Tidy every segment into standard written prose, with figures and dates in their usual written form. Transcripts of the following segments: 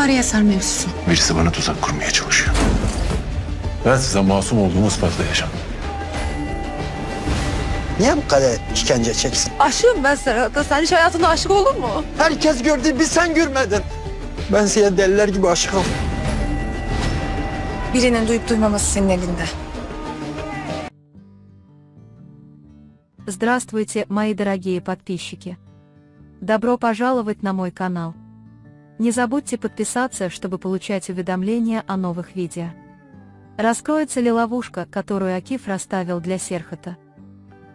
Tarihi eser mevzusu. Birisi bana tuzak kurmaya çalışıyor. Ben size masum olduğumu ispatlayacağım. Niye bu kadar işkence çeksin? Aşığım ben Serhat'a. Sen hiç hayatında aşık olur mu? Herkes gördü, bir sen görmedin. Ben size deliler gibi aşığım. Birinin duyup duymaması senin elinde. Здравствуйте, мои дорогие подписчики! Добро пожаловать на мой канал. Не забудьте подписаться, чтобы получать уведомления о новых видео. Раскроется ли ловушка, которую Акиф расставил для Серхата?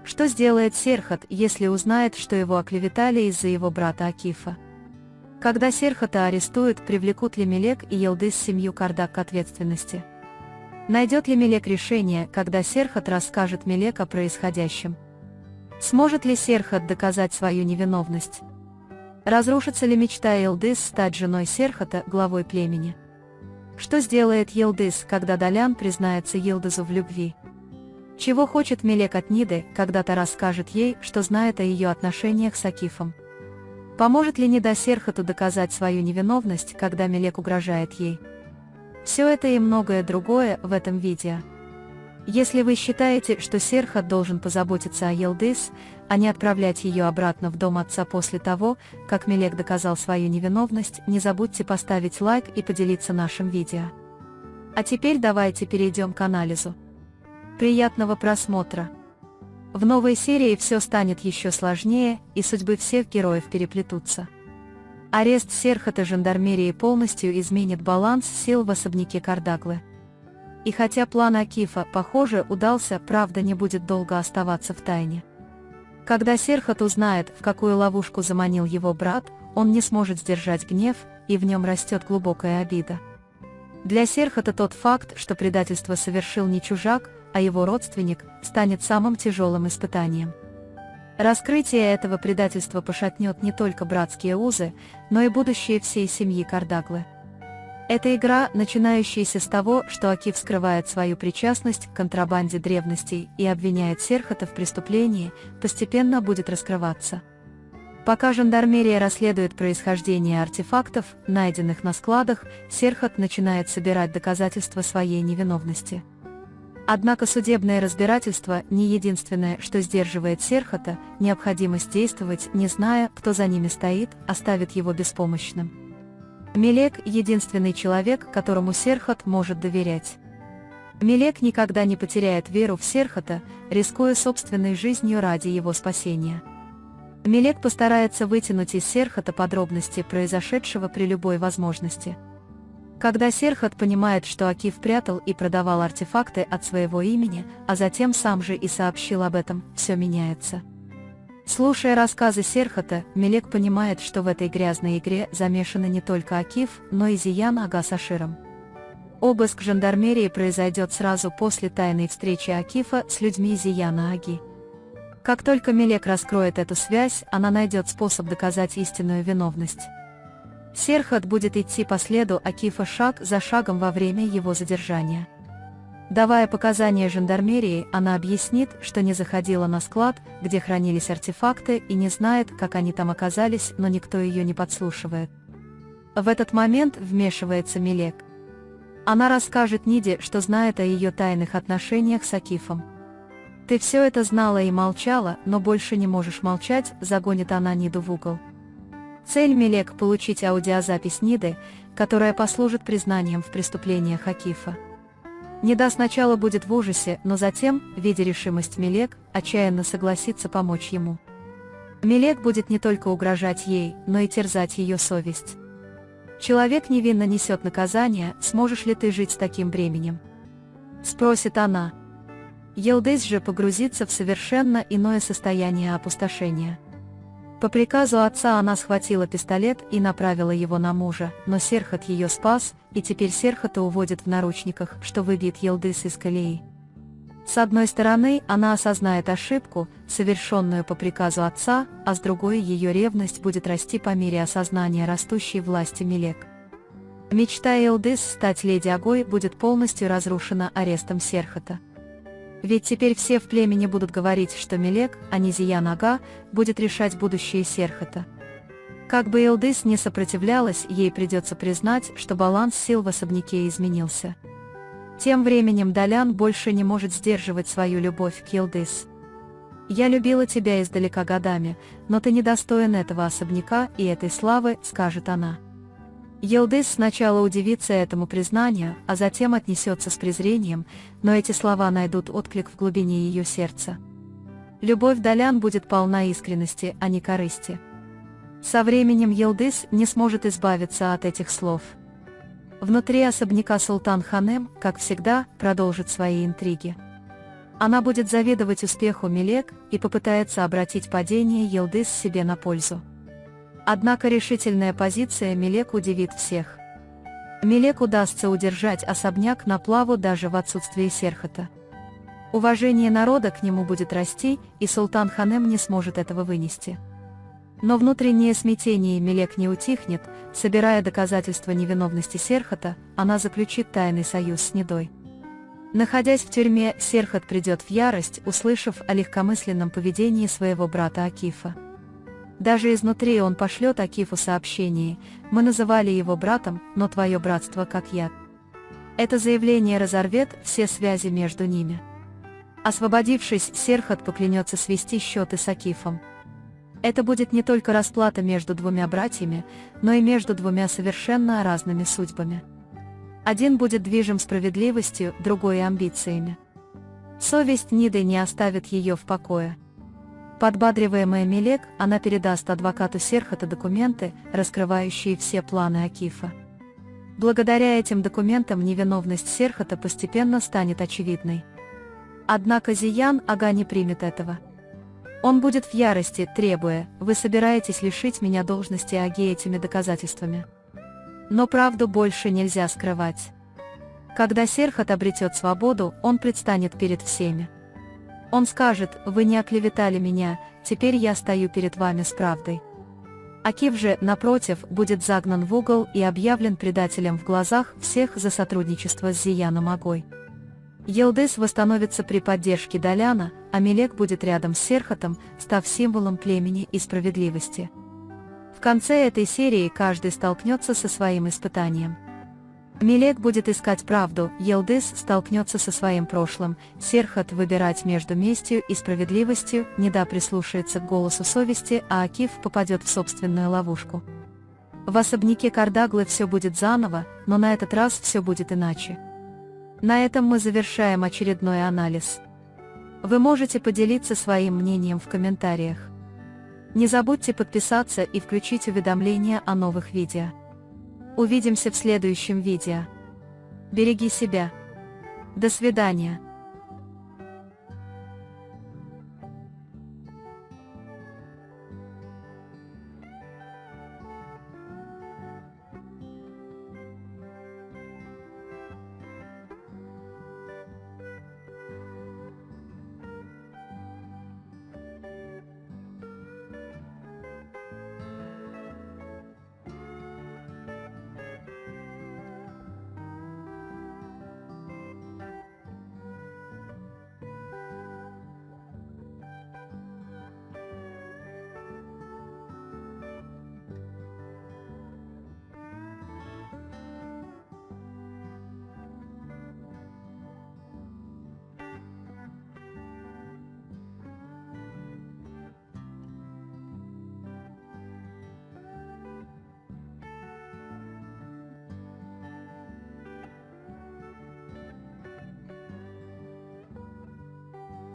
Что сделает Серхат, если узнает, что его оклеветали из-за его брата Акифа? Когда Серхата арестуют, привлекут ли Мелек и Елдыз семью Кардак к ответственности? Найдет ли Мелек решение, когда Серхат расскажет Мелек о происходящем? Сможет ли Серхат доказать свою невиновность? Разрушится ли мечта Елдыз стать женой Серхата, главой племени? Что сделает Елдыз, когда Далян признается Елдызу в любви? Чего хочет Мелек от Ниды, когда та расскажет ей, что знает о ее отношениях с Акифом? Поможет ли Нида Серхату доказать свою невиновность, когда Мелек угрожает ей? Все это и многое другое в этом видео. Если вы считаете, что Серхат должен позаботиться о Елдыз, а не отправлять ее обратно в дом отца после того, как Мелек доказал свою невиновность, не забудьте поставить лайк и поделиться нашим видео. А теперь давайте перейдем к анализу. Приятного просмотра! В новой серии все станет еще сложнее, и судьбы всех героев переплетутся. Арест Серхата жандармерии полностью изменит баланс сил в особняке Кардаглы. И хотя план Акифа, похоже, удался, правда не будет долго оставаться в тайне. Когда Серхат узнает, в какую ловушку заманил его брат, он не сможет сдержать гнев, и в нем растет глубокая обида. Для Серхата тот факт, что предательство совершил не чужак, а его родственник, станет самым тяжелым испытанием. Раскрытие этого предательства пошатнет не только братские узы, но и будущее всей семьи Кардаглы. Эта игра, начинающаяся с того, что Акиф скрывает свою причастность к контрабанде древностей и обвиняет Серхата в преступлении, постепенно будет раскрываться. Пока жандармерия расследует происхождение артефактов, найденных на складах, Серхат начинает собирать доказательства своей невиновности. Однако судебное разбирательство не единственное, что сдерживает Серхата, необходимость действовать, не зная, кто за ними стоит, оставит его беспомощным. Мелек – единственный человек, которому Серхат может доверять. Мелек никогда не потеряет веру в Серхата, рискуя собственной жизнью ради его спасения. Мелек постарается вытянуть из Серхата подробности произошедшего при любой возможности. Когда Серхат понимает, что Акиф прятал и продавал артефакты от своего имени, а затем сам же и сообщил об этом, все меняется. Слушая рассказы Серхата, Мелек понимает, что в этой грязной игре замешаны не только Акиф, но и Зиян Ага с Аширом. Обыск жандармерии произойдет сразу после тайной встречи Акифа с людьми Зияна Аги. Как только Мелек раскроет эту связь, она найдет способ доказать истинную виновность. Серхат будет идти по следу Акифа шаг за шагом во время его задержания. Давая показания жандармерии, она объяснит, что не заходила на склад, где хранились артефакты, и не знает, как они там оказались, но никто ее не подслушивает. В этот момент вмешивается Мелек. Она расскажет Ниде, что знает о ее тайных отношениях с Акифом. «Ты все это знала и молчала, но больше не можешь молчать», — загонит она Ниду в угол. Цель Мелек — получить аудиозапись Ниды, которая послужит признанием в преступлениях Акифа. Нида сначала будет в ужасе, но затем, видя решимость Мелек, отчаянно согласится помочь ему. Мелек будет не только угрожать ей, но и терзать ее совесть. «Человек невинно несет наказание, сможешь ли ты жить с таким бременем?» — спросит она. Елдыз же погрузится в совершенно иное состояние опустошения. По приказу отца она схватила пистолет и направила его на мужа, но Серхат ее спас, и теперь Серхата уводят в наручниках, что выбьет Елдыз из колеи. С одной стороны, она осознает ошибку, совершенную по приказу отца, а с другой ее ревность будет расти по мере осознания растущей власти Мелек. Мечта Елдыз стать леди Агой будет полностью разрушена арестом Серхата. Ведь теперь все в племени будут говорить, что Мелек, а не Зиян Ага, будет решать будущее Серхата. Как бы Йылдыз не сопротивлялась, ей придется признать, что баланс сил в особняке изменился. Тем временем Далян больше не может сдерживать свою любовь к Йылдыз. «Я любила тебя издалека годами, но ты недостоин этого особняка и этой славы», — скажет она. Йылдыз сначала удивится этому признанию, а затем отнесется с презрением, но эти слова найдут отклик в глубине ее сердца. Любовь Далян будет полна искренности, а не корысти. Со временем Йылдыз не сможет избавиться от этих слов. Внутри особняка Султан Ханем, как всегда, продолжит свои интриги. Она будет завидовать успеху Мелек и попытается обратить падение Йылдыз себе на пользу. Однако решительная позиция Мелек удивит всех. Мелек удастся удержать особняк на плаву даже в отсутствии Серхата. Уважение народа к нему будет расти, и Султан Ханем не сможет этого вынести. Но внутреннее смятение Мелек не утихнет, собирая доказательства невиновности Серхата, она заключит тайный союз с Нидой. Находясь в тюрьме, Серхат придет в ярость, услышав о легкомысленном поведении своего брата Акифа. Даже изнутри он пошлет Акифу сообщение: «Мы называли его братом, но твое братство как яд». Это заявление разорвет все связи между ними. Освободившись, Серхат поклянется свести счеты с Акифом. Это будет не только расплата между двумя братьями, но и между двумя совершенно разными судьбами. Один будет движим справедливостью, другой амбициями. Совесть Ниды не оставит ее в покое. Подбадриваемая Мелек, она передаст адвокату Серхата документы, раскрывающие все планы Акифа. Благодаря этим документам невиновность Серхата постепенно станет очевидной. Однако Зиян Ага не примет этого. Он будет в ярости, требуя: «Вы собираетесь лишить меня должности Аги этими доказательствами». Но правду больше нельзя скрывать. Когда Серхат обретет свободу, он предстанет перед всеми. Он скажет: «Вы не оклеветали меня, теперь я стою перед вами с правдой». Акиф же, напротив, будет загнан в угол и объявлен предателем в глазах всех за сотрудничество с Зияном Агой. Йылдыз восстановится при поддержке Даляна, а Мелек будет рядом с Серхатом, став символом племени и справедливости. В конце этой серии каждый столкнется со своим испытанием. Мелек будет искать правду, Йылдыз столкнется со своим прошлым, Серхат выбирать между местью и справедливостью, Нида прислушается к голосу совести, а Акиф попадет в собственную ловушку. В особняке Кардаглы все будет заново, но на этот раз все будет иначе. На этом мы завершаем очередной анализ. Вы можете поделиться своим мнением в комментариях. Не забудьте подписаться и включить уведомления о новых видео. Увидимся в следующем видео. Береги себя. До свидания.